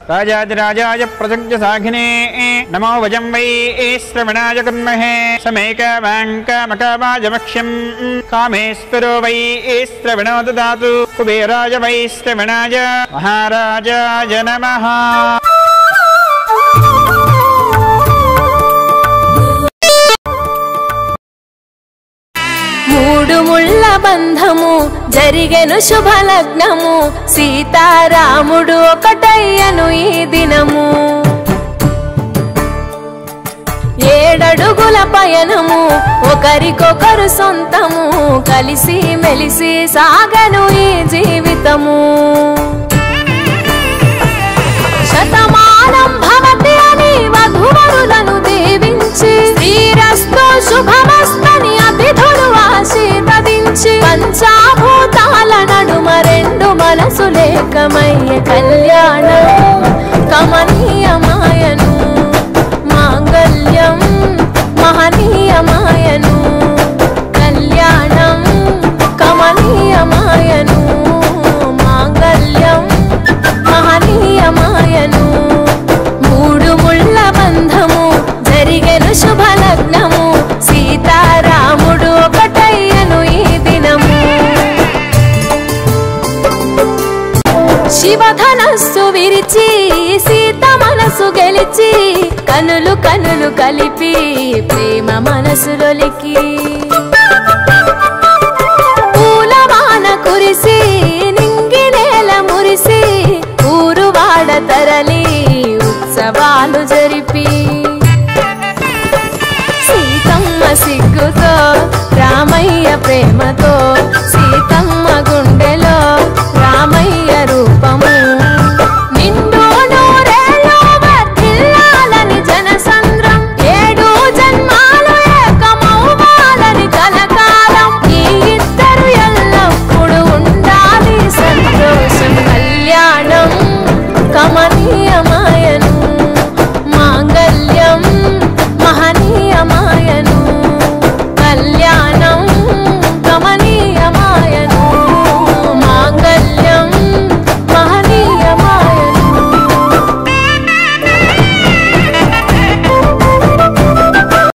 राजाधिराजाय प्रसज्य साघिने नमो वजं वै श्रवणाय कुर्महे समेकवाङ्कामकावाजमक्ष्यं कामेश्वरो वै श्रवणो ददातु कुबेराय वै श्रवणाय महाराजाय नमः। మూడు ముళ్ళ బంధము జరిగెను శుభలగ్నము సీతారాముడు ఒకటయ్యను ఈ దినము ఏడడుగుల పయనము ఒకరికొకరు సొంతము కలిసి మెలిసి సాగను ఈ జీవితము శతమానం భవతి అని వధువరులను దీవించి శ్రీరస్తు శుభమస్తని అతిథులు ఆశీర్వదించి పంచాభూతాల నడుమ రెండు మనసులేకమయ్య కళ్యాణం కమనీయమాయను మాంగళ్యం మహనీయమాయను కళ్యాణం కమనీయమాయను మాంగళ్యం మహనీయమాయను మూడు ముళ్ళ బంధము జరిగెను శుభలగ్నము సీతారాముడు ఒకటయ్యను ఈ దినము శివధనస్సు విరిచి సీత మనసు గెలిచి కనులు కనులు కలిపి ప్రేమ మనసులొలికి పూలవాన కురిసి నింగి నేల మురిసి ఊరువాడ తరలి ఉత్సవాలు జరిపి సీతమ్మ సిగ్గుతో రామయ్య ప్రేమతో